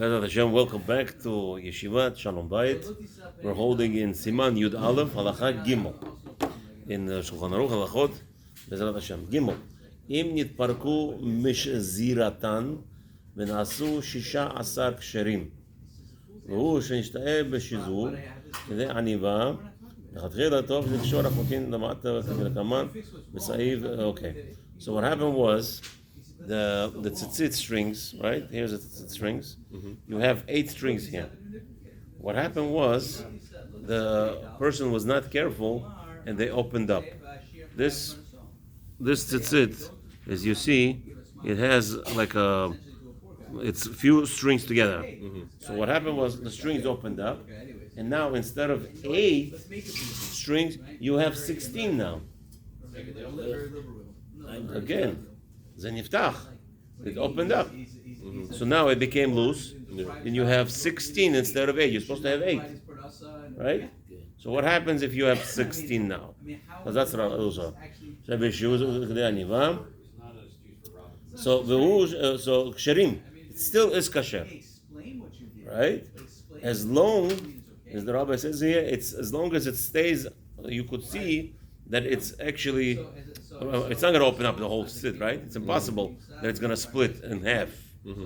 Bezrat Hashem, welcome back to Yeshivat Shalom Bayit. We're holding in Siman Yud Aleph Halacha Gimel in Shulchan Aruch Halachot Bezrat Hashem Gimel. Im nitparku mishziratan ונעשו 16 כשרים והוא שנשתאה בשיזור כדי עניבה לכתחילה טוב לקשור החוטין למטה כדלקמן בסעיף. Okay, so what happened was the tzitzit strings, right? Here's the tzitzit strings. You have 8 strings here. What happened was the person was not careful and they opened up. This tzitzit, as you see, it has like it's few strings together. So what happened was the strings opened up, and now instead of 8 strings, you have 16 now. Again, Zeniftach, it opened up. So now it became loose, and you have 16 instead of 8. You're supposed to have 8, right? So what happens if you have 16 now? Because that's not also. So ksherim, it still is kasher, right? As long as the rabbi says here, it's as long as it stays. You could see that it's actually. It's not going to open up the whole tzit, right? It's impossible that it's going to split in half.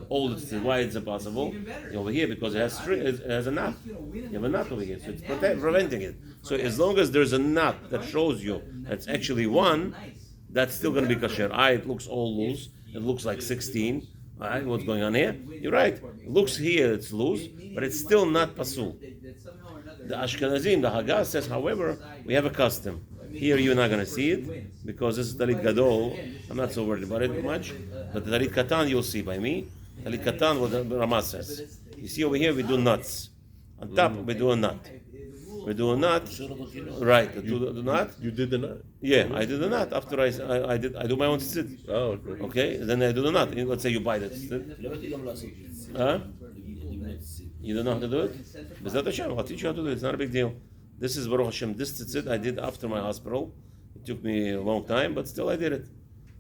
All the tzit. Why it's impossible? Over here because it has a knot. You have a knot over here, so it's preventing it. So as long as there's a knot that shows you that's actually one, that's still going to be kasher. It looks all loose. It looks like 16. All right, what's going on here? You're right. It looks here it's loose, but it's still not pasul. The Ashkenazim, the Haggah says, however, we have a custom. Here you're not going to see it because this is Talit Gadol. I'm not so worried about it much. But the Talit Katan you'll see by me. Talit Katan, what the Ramah says. You see over here we do nuts. On top we do a nut. We do a nut. Right. Do the nut. You did the nut? Yeah, I did the nut. After I do my own tzit. Oh, okay. Okay, then I do the nut. Let's say you buy the tzit. Huh? You don't know how to do it? B'ezrat Hashem, I'll teach you how to do it. It's not a big deal. This is Baruch Hashem. This tzit I did after my hospital. It took me a long time, but still I did it.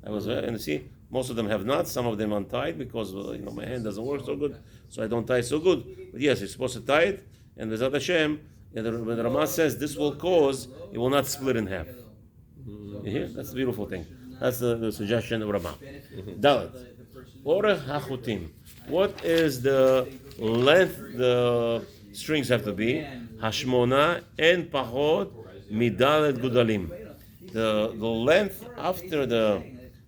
I was and you see, most of them have knots. Some of them untied because my hand doesn't work so good, so I don't tie so good. But yes, you're supposed to tie it. And B'ezrat Hashem, when the Ramah says this will cause, it will not split in half. You hear? That's the beautiful thing. That's the suggestion of Ramah. Dalet. Orech hachutim. What is the length the strings have to be? Hashmona and pachot midalet gudalim. The length after the.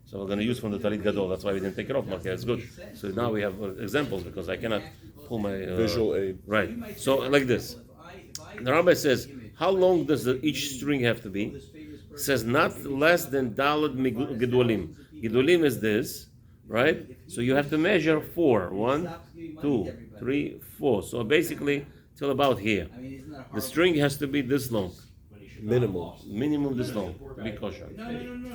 So we're going to use from the Talit Gadol. That's why we didn't take it off. Okay, that's good. So now we have examples because I cannot pull my visual aid. Right. So like this. The rabbi says, how long does each string have to be? It says not less than dalet gedolim. Gedolim is this, right? So you have to measure 4. 1, 2, 3, 4. So basically, till about here. The string has to be this long. Minimum this long to be kosher.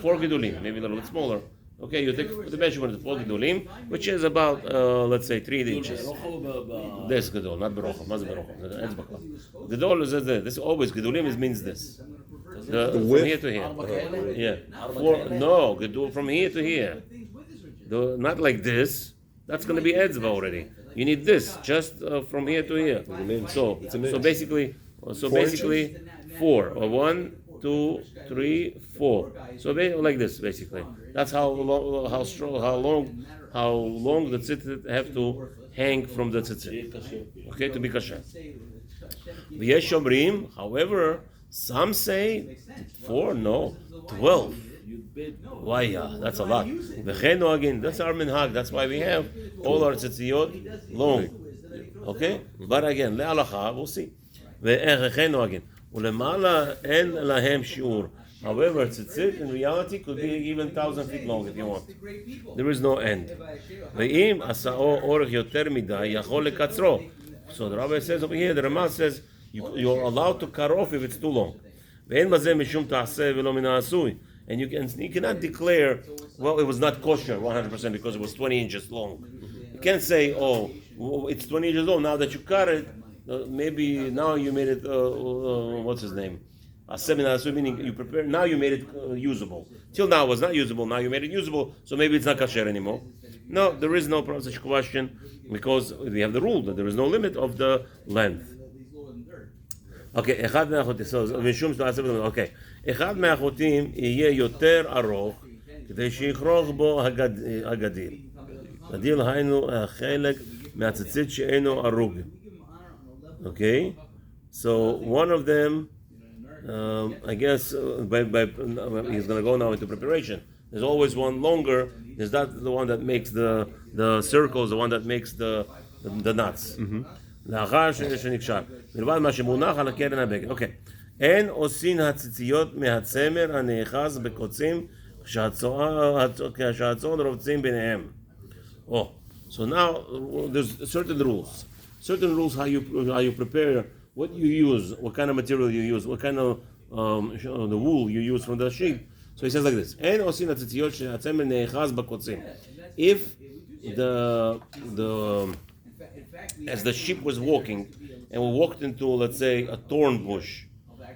4 gedolim, maybe a little bit smaller. Okay, you take the measurement of 4 gedolim, which is about, let's say, 3 inches. This gedol, not berocham. What's berocham? Gedol is this. This always gedolim means this. From here to here. Yeah. Gedol from here to here. Not like this. That's going to be etzba already. You need this, just from here to here. So basically, 4. Or 1, 2, 3, 4. So like this, basically. That's how long the tzitzit have to hang from the tzitzit. Okay, to be kasher. V'yesh shomrim, however, some say 4, no, 12. Why? That's a lot. V'chen that's our minhag. That's why we have all our tzitziyot long. Okay, but again, le'alacha, we'll see. V'chen Ulemala en lahem shiur. However, tzitzit in reality could be even 1,000 feet long if you want. There is no end. Ve'im asao orech yoter midai yachol lekatzro. So the rabbi says over here, the Ramah says you're allowed to cut off if it's too long. Ve'en bazeh mishum ta'aseh v'lo min ha'asui. And you cannot declare, well, it was not kosher 100% because it was 20 inches long. You can't say, oh, it's 20 inches long. Now that you cut it, maybe now you made it. What's his name? Meaning you prepare. Now you made it usable. Till now it was not usable. Now you made it usable. So maybe it's not kasher anymore. No, there is no such question because we have the rule that there is no limit of the length. Okay, אחד מהחוטים, משום שאתה עושה בזה, אוקיי, אחד מהחוטים יהיה יותר ארוך כדי שיכרוך בו הגדיל. גדיל היינו החלק מהציצית שאינו ארוג. Okay, so one of them, I guess, he's going to go now into preparation. There's always one longer. Is that the one that makes the circles, the one that makes the knots? לאחר שנקשר. מלבד מה שמונח על הקרן הבגד. אוקיי. אין עושים הציציות מהצמר הנאחז בקוצים כשהצאן רובצים ביניהם. Oh, so now there's certain rules. Certain rules how you prepare, what you use, what kind of material you use, what kind of the wool you use from the sheep. So he says like this: אין עושים הציציות שהצמר נאחז בקוצים. If as the sheep was walking, and we walked into, let's say, a thorn bush.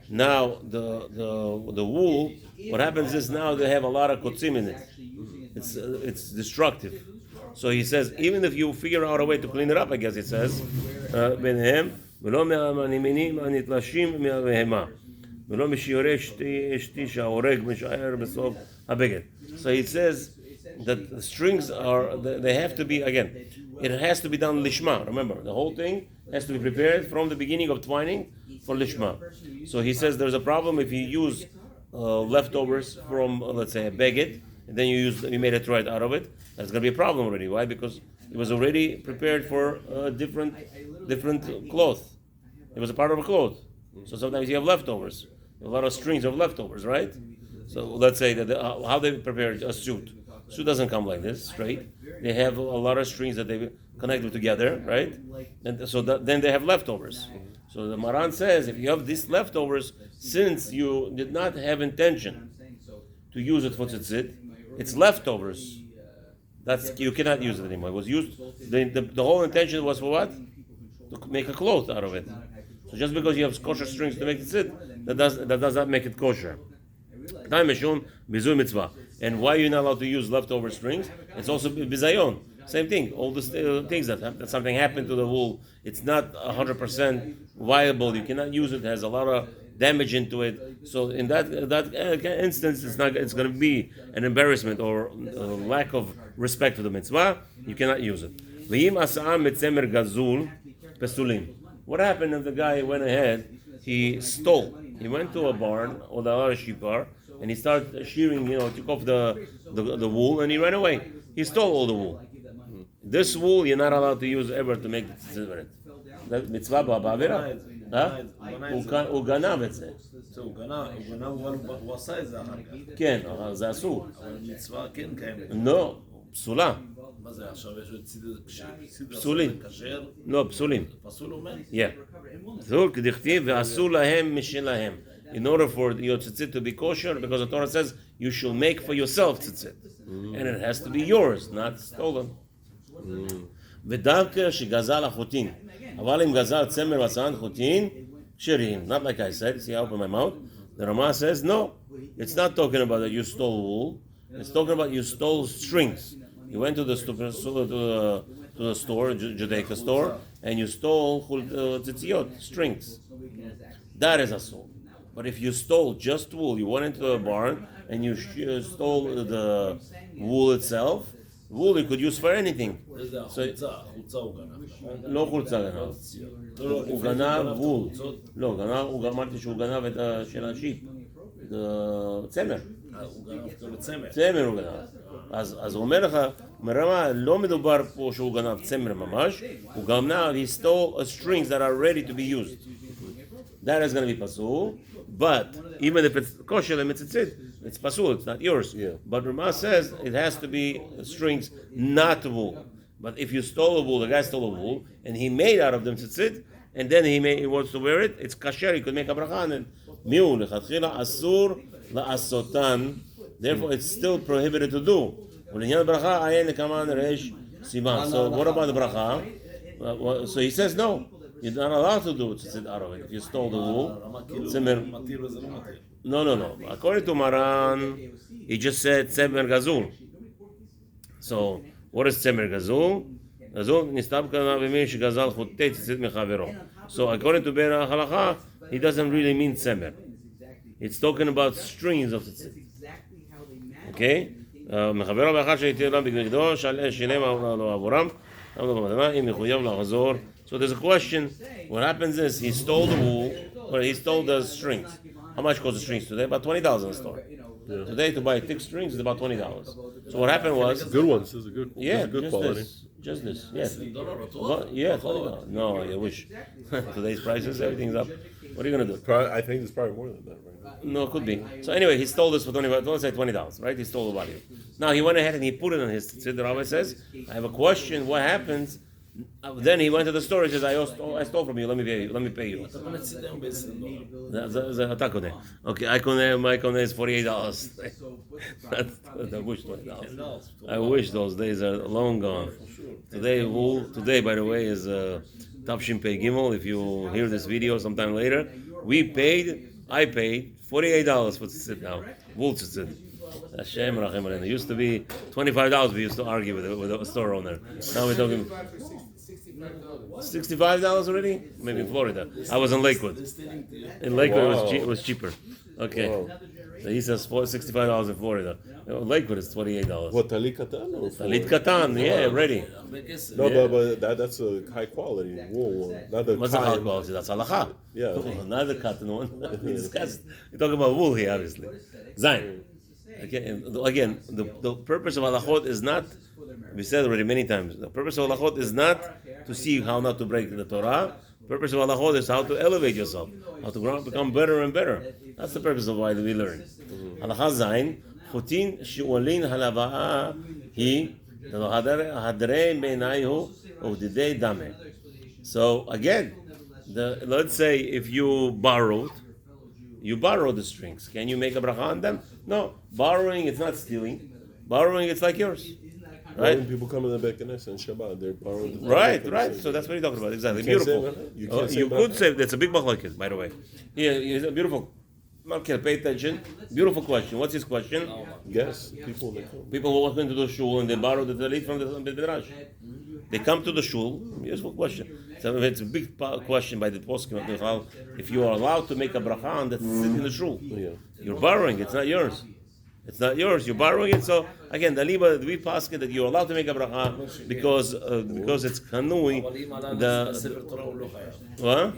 Now the wool, what happens is now they have a lot of kotzim in it. It's destructive. So he says, even if you figure out a way to clean it up, I guess it says, ביניהם ולא מהנמנים הנתלשים מהבהמה ולא משיעורי אשתי שההורג משער בסוף הבגד. So he says that the strings they have to be, again, it has to be done lishma. Remember, the whole thing has to be prepared from the beginning of twining for lishma. So he says there's a problem if you use leftovers from, let's say, a beged, and then you made a thread out of it. That's going to be a problem already. Why? Because it was already prepared for a different cloth. It was a part of a cloth. So sometimes you have leftovers. A lot of strings of leftovers, right? So let's say that how they prepare a suit. Suit doesn't come like this, straight. They have a lot of strings that they connect together, right? And so then they have leftovers. So the Maran says, if you have these leftovers, since you did not have intention to use it for tzitzit, it's leftovers. You cannot use it anymore. It was used. The whole intention was for what? To make a cloth out of it. So just because you have kosher strings to make tzitzit, that does not make it kosher. And why are you not allowed to use leftover strings? It's also bizayon. Same thing. All the things that something happened to the wool, it's not 100% viable. You cannot use it. It has a lot of damage into it. So in that instance, it's going to be an embarrassment or lack of respect for the mitzvah. You cannot use it. What happened if the guy went ahead? He stole. He went to a barn or the other sheep bar, and he started shearing. Took off the wool, and he ran away. He stole all the wool. This wool you're not allowed to use ever to make the tzitzit. That mitzvah ba'avera. הוא גנב את זה. הוא גנב, הוא עשה את זה אחר כך. כן, אבל זה אסור. אבל מצווה כן קיימת. לא, פסולה. מה זה עכשיו? יש ציד פסולים. כשר? לא, פסולים. פסול אומר? פסול, כדכתיב, ועשו להם משלהם. In order for your tzitzit to be kosher, because the Torah says you should make for yourself tzitzit. And it has to be yours, not stolen. ודווקא שגזל החוטין. אבל אם גזל צמר וצען חוטין, כשרים. Not like I said, see I open my mouth. The Rama says, no, it's not talking about that you stole wool. It's talking about you stole strings. You went to the store, Judaica store, and you stole tzitziot, strings. That is asur. But if you stole just wool, you went into the barn and you stole the wool itself, wool you could use for anything. חולצה הוא גנב. לא חולצה גנב. הוא גנב וול. לא, הוא אמרתי שהוא גנב את של השיפ. צמר. הוא גנב אותו צמר. צמר הוא גנב. אז הוא אומר לך, מרמה, לא מדובר פה שהוא גנב צמר ממש, הוא גנב, he stole strings that are ready to be used. That is going to be pasul, but even if it's kosher and it's pasul, it's not yours. Yeah. But Rama says it has to be strings, not wool. But if you stole a wool, the guy stole a wool, and he made out of them tzitzit, and then he wants to wear it, it's kasher, he could make a bracha, and miu, lechatchila, asur, la'asotan, therefore it's still prohibited to do. U'linyan bracha, ayin lekaman reish siman. So what about the bracha? So he says no, you're not allowed to do tzitzit out of it. If you stole the wool, tzimer. No. According to Maran, he just said tzemer gazul. So What is tzemer gazul? Gazul nistab kana b'mei shegazal chutei tzitzit mechavero. So according to Be'er Halacha, he doesn't really mean tzemer. It's talking about strings of tzitzit. Okay? מחברו באחד שהתיר להם בגנגדו, שילם לו עבורם, למה לא במתנה, אם מחויב לחזור. So there's a question. What happens is he stole the wool, or he stole the strings. How much cost the strings today? About $20 in the store. Yeah. Today to buy thick strings is about $20. So what happened was good ones. This is a good. Yeah, good just quality. Just this. Yes. Yeah, $20. No, I wish. Today's prices, everything's up. What are you gonna do? I think it's probably more than that right now. No, it could be. So anyway, he stole this for $20. Let's say $20, right? He stole the value. Now he went ahead and he put it on his tzitzit. The rabbi says, "I have a question. What happens?" Then he went to the store. He says, "I stole from you. Let me pay you." Okay, I cone is $48. I wish $20. I wish those days are long gone. Today, by the way, is Tavshin Pei Gimel. If you hear this video sometime later, I paid $48 for tzitzit now. Wool tzitzit. Hashem Rachem Aleinu. It used to be $25. We used to argue with a store owner. Now we're talking $65 already? Maybe in Florida. I was in Lakewood. In Lakewood, it was cheaper. Okay. Wow. So he says $65 in Florida. Lakewood is $28. What, talit katan? Talit katan, yeah, ready. No, but that's a high quality wool one. Not the What's the high quality? That's halacha. Yeah. Not the cotton one. We're talking about wool here, obviously. Zayin. Again, the purpose of halachot is not, we said already many times, the purpose of halachot is not to see how not to break the Torah. The purpose of halachot is how to elevate yourself, how to become better and better. That's the purpose of why we learn. Halacha zayin, chutin she'olin halava'a hi hadrei beinayhu uvdidei dame. So again, let's say if you borrow the strings. Can you make a bracha on them? No. Borrowing, it's not stealing. Borrowing, it's like yours. Right? When people come in the Beit Knesset and Shabbat, they're borrowing the right. So that's what you're talking about. Exactly. Beautiful. You could say that's a big machlokes, by the way. Yeah, beautiful. Malkiel, pay attention. Beautiful question. What's his question? Yes. People who walk into the shul and they borrow the talit from the midrash. They come to the shul. Useful question. So it's a big question by the poskim. If you are allowed to make a bracha on that's in the shul, you're borrowing. It's not yours. It's not yours. You're borrowing it. So again, the liba we poskim that you're allowed to make a bracha because it's kanui. What?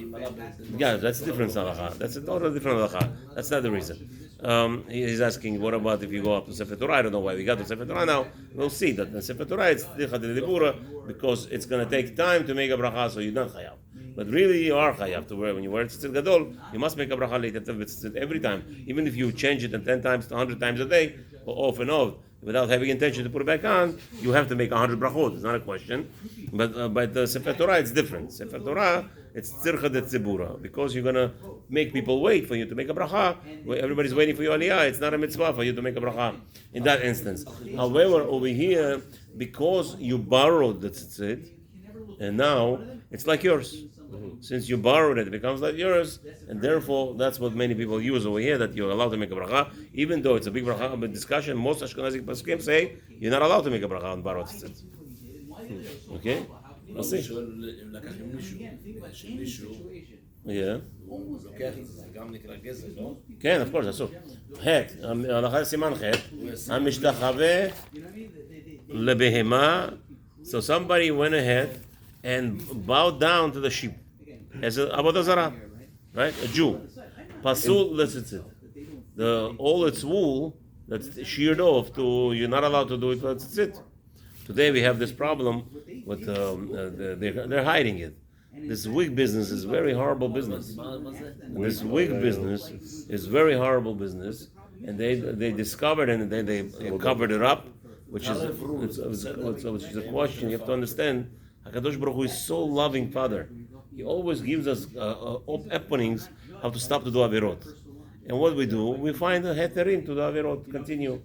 Yeah, that's different halacha. That's a totally different halacha. That's not the reason. He's asking, what about if you go up to Sefer Torah? I don't know why we got to Sefer Torah now. We'll see that in Sefer Torah it's dicha de dibura because it's going to take time to make a bracha, so you're not chayav. But really, you are chayav to wear when you wear tzitzit gadol. You must make a bracha late every time, even if you change it 10 times, 100 times a day, or off and off, without having intention to put it back on. You have to make 100 brachot. It's not a question. But by the Sefer Torah, it's different. Sefer Torah, it's tzircha de tzibura, because you're gonna make people wait for you to make a bracha. Everybody's waiting for your aliyah. It's not a mitzvah for you to make a bracha in that instance. However, over here, because you borrowed the tzitzit, and now it's like yours. Since you borrowed it, it becomes like yours, and therefore that's what many people use over here, that you're allowed to make a bracha, even though it's a big bracha but discussion. Most Ashkenazi poskim say you're not allowed to make a bracha on borrowed tzitzit. Okay? We'll see. Yeah. כן, of course, אסור. חטא, הלכה סימן חטא, המשתחווה לבהמה, so somebody went ahead and bowed down to the sheep as a avodah zarah, right? A Jew. Pasul l'tzitzit. All its wool that's sheared off you're not allowed to do it for tzitzit. Today we have this problem with they're hiding it. This wig business is very horrible business. This wig business is very horrible business, and they discovered and they covered it up, which is a question you have to understand. HaKadosh Baruch Hu is so loving Father. He always gives us openings how to stop to do avirot. And what we do, we find a heterim to do avirot. Continue.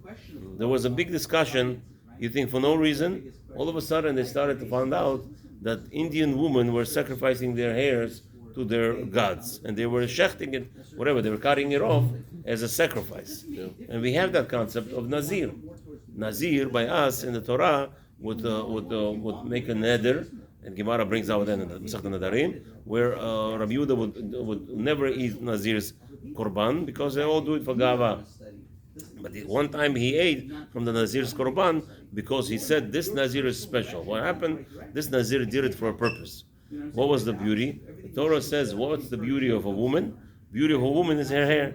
There was a big discussion. You think for no reason, all of a sudden they started to find out that Indian women were sacrificing their hairs to their gods, and they were shechting it, whatever, they were cutting it off as a sacrifice. Yeah. And we have that concept of Nazir. Nazir, by us in the Torah, would make a neder, and Gemara brings out then in the Masechet Nadarim, where Rabbi Yehuda would never eat Nazir's korban because they all do it for gava. But one time he ate from the Nazir's korban because he said this Nazir is special. What happened? This Nazir did it for a purpose. What was the beauty? The Torah says, what's the beauty of a woman? Beauty of a woman is her hair.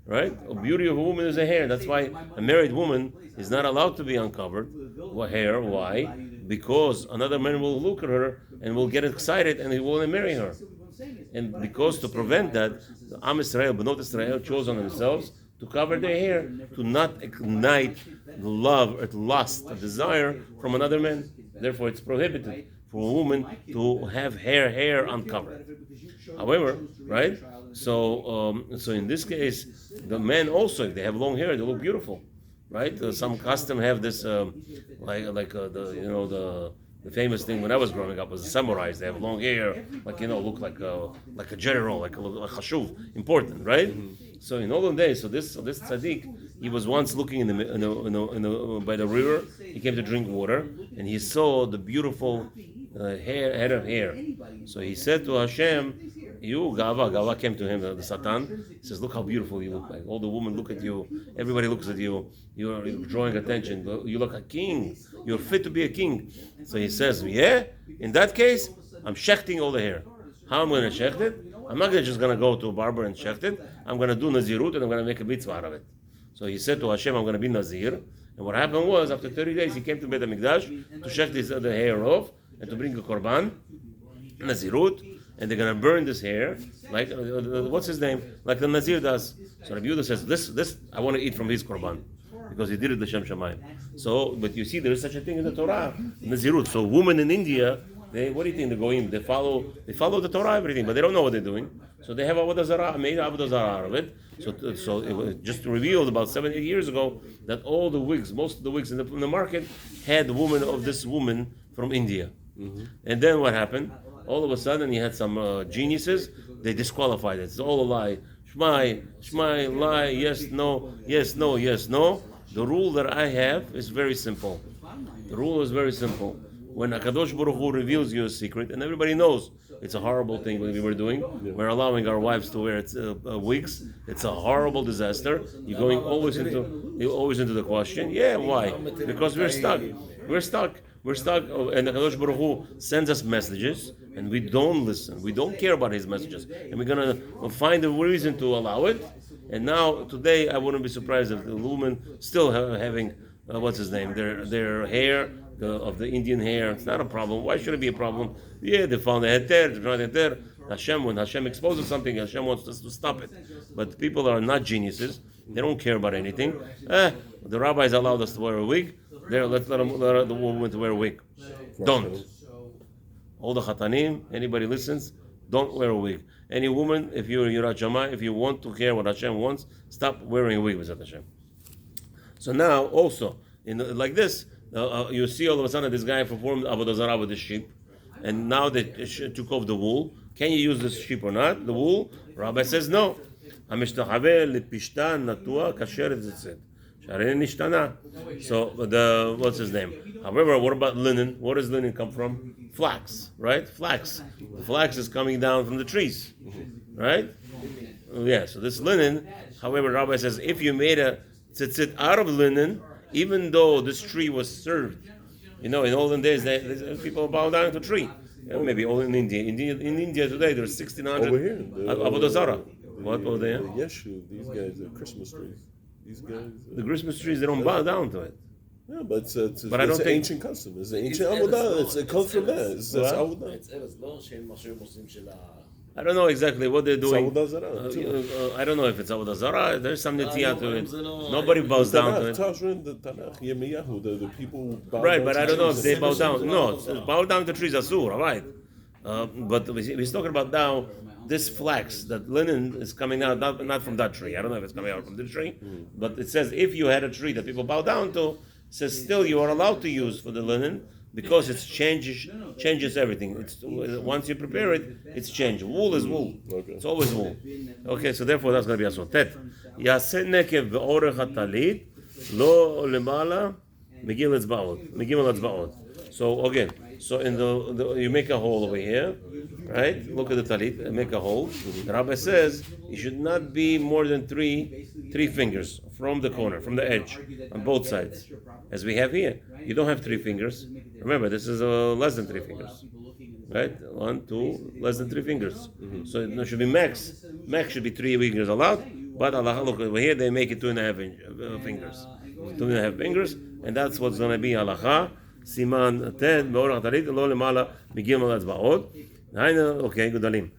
Right? The beauty of a woman is her hair. That's why a married woman is not allowed to be uncovered. Hair. Why? Because another man will look at her and will get excited and he will marry her. And because to prevent that, the Am Israel, Bnot Israel chose on themselves to cover their hair, to not ignite the love or lust, a desire from another man. Therefore, it's prohibited for a woman to have hair uncovered. However, right? So in this case, the men also, if they have long hair, they look beautiful, right? Some custom have this, the famous thing when I was growing up was the samurais. They have long hair, look like a general, like a chashuv, important, right? Mm-hmm. So in olden days, so this tzaddik, he was once looking by the river. He came to drink water, and he saw the beautiful head of hair. So he said to Hashem, Gava came to him, the Satan. He says, look how beautiful you look like. All the women look at you. Everybody looks at you. You're drawing attention. You look a king. You're fit to be a king. So he says, yeah, in that case, I'm shechting all the hair. How am I going to shecht it? I'm not just going to go to a barber and shecht it. I'm going to do Nazirut and I'm going to make a mitzvah out of it. So he said to Hashem, I'm going to be Nazir. And what happened was, after 30 days, he came to Beit HaMikdash to shecht the hair off and to bring a korban, Nazirut. And they're going to burn this hair, like, what's his name? Like the Nazir does. So Rabbi Yehuda says, this, I want to eat from his korban, because he did it L'Shem Shamayim. So, but you see, there is such a thing in the Torah, Nazirut. So women in India, what do you think they're going? They follow the Torah, everything, but they don't know what they're doing. So they have Avodah Zarah, made Avodah Zarah out of it. So it was just revealed about 7-8 years ago that all the wigs, most of the wigs in the market, had the woman of this woman from India. Mm-hmm. And then what happened? All of a sudden, he had some geniuses. They disqualified it. It's all a lie. Shmai, lie. Yes, no. The rule that I have is very simple. The rule is very simple. When Hakadosh Baruch Hu reveals you a secret, and everybody knows it's a horrible thing what we were doing. We're allowing our wives to wear wigs. It's a horrible disaster. You're going always into the question. Yeah, why? Because we're stuck. And the Kadosh Baruch Hu sends us messages, and we don't listen. We don't care about his messages, and we're gonna find a reason to allow it. And now, today, I wouldn't be surprised if the women still having what's his name? Their hair of the Indian hair. It's not a problem. Why should it be a problem? Yeah, they found the heter. They found the heter. Hashem, when Hashem exposes something, Hashem wants us to stop it. But people are not geniuses. They don't care about anything. The rabbis allowed us to wear a wig. There, let the woman to wear a wig. Don't. All the chatanim, anybody listens, don't wear a wig. Any woman, if you're Yirat Shamayim, if you want to care what Hashem wants, stop wearing a wig with Hashem. So now, also, like this, you see all of a sudden this guy performed Avodah Zarah with the sheep, and now they took off the wool. Can you use this sheep or not? The wool? Rabbi says no. So what's his name? However, what about linen? Where does linen come from? Flax, right? Flax. The flax is coming down from the trees, right? Yeah. So this linen. However, Rabbi says if you made a tzitzit out of linen, even though this tree was served, in olden days, people bow down to a tree. Maybe all in India. In India today, there's 1,600 over here. Avodah Zarah. What over there? The Yeshu, these guys are Christmas trees. These guys. The Christmas trees, they don't bow down to it. Yeah, but it's an think ancient custom. It's an ancient avodah. It comes from that. It's avodah. I don't know exactly what they're doing. It's avodah zarah. I don't know if it's avodah zarah. There's some netiya to it. Nobody bows down to it. The Tanakh, Yirmiyahu, the people bow right, down but to I don't know trees. if they bow down. No, bow down to trees asur, right? But we're talking about now this flax, that linen is coming out not from that tree. I don't know if it's coming out from the tree, but it says if you had a tree that people bow down to, it says still you are allowed to use for the linen because it changes everything. It's once you prepare it, it's changed. Wool is wool. Okay. It's always wool. Okay, so therefore that's going to be asur. Tet. Yaseh nekev be'orech hatalit lo lemala Migil Etzbaot. So again, so in the you make a hole over here, right? Look at the talit, make a hole. The rabbi says it should not be more than three fingers from the corner, from the edge, on both sides, as we have here. You don't have 3 fingers. Remember, this is less than 3 fingers, right? 1, 2, less than 3 fingers. So it should be max. Max should be 3 fingers allowed. But Allah, look over here, they make it 2.5 fingers. 2.5 fingers, and that's what's going to be halacha. Siman 10, Be'orach Talit, Lo Lemala, Migil Etzbaot. Okay, Gudalim.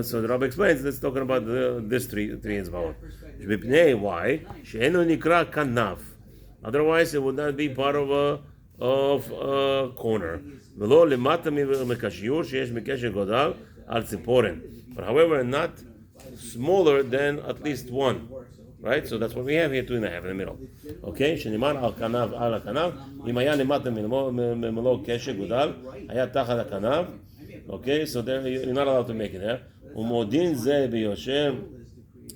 So the Rabbi explains, let's talking about this three Etzbaot. Why? She'enu nikra kanaf. Otherwise, it would not be part of a corner. V'lo lemata mekashiur sheyesh mekesher godal al tziporen. But however, not smaller than at least 1. Right? So that's what we have here, 2.5 in the middle. Okay? Sheniman al kanav al kanav. Im haya lemata melo kesher godal. Haya tachad kanav. Okay? So there, you're not allowed to make it there. Umodin ze biyoshem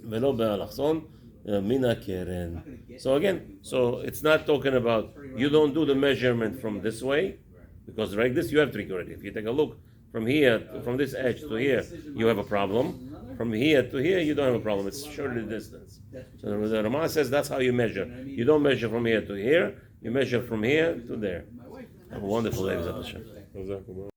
velo be'alachson mina keren. So again, so it's not talking about, you don't do the measurement from this way, because like this you have trick already. If you take a look from here, from this edge to here, you have a problem. From here to here, you don't have a problem. It's surely the distance. So the Ramah says that's how you measure. You don't measure from here to here. You measure from here to there. Have a wonderful day, Hashem.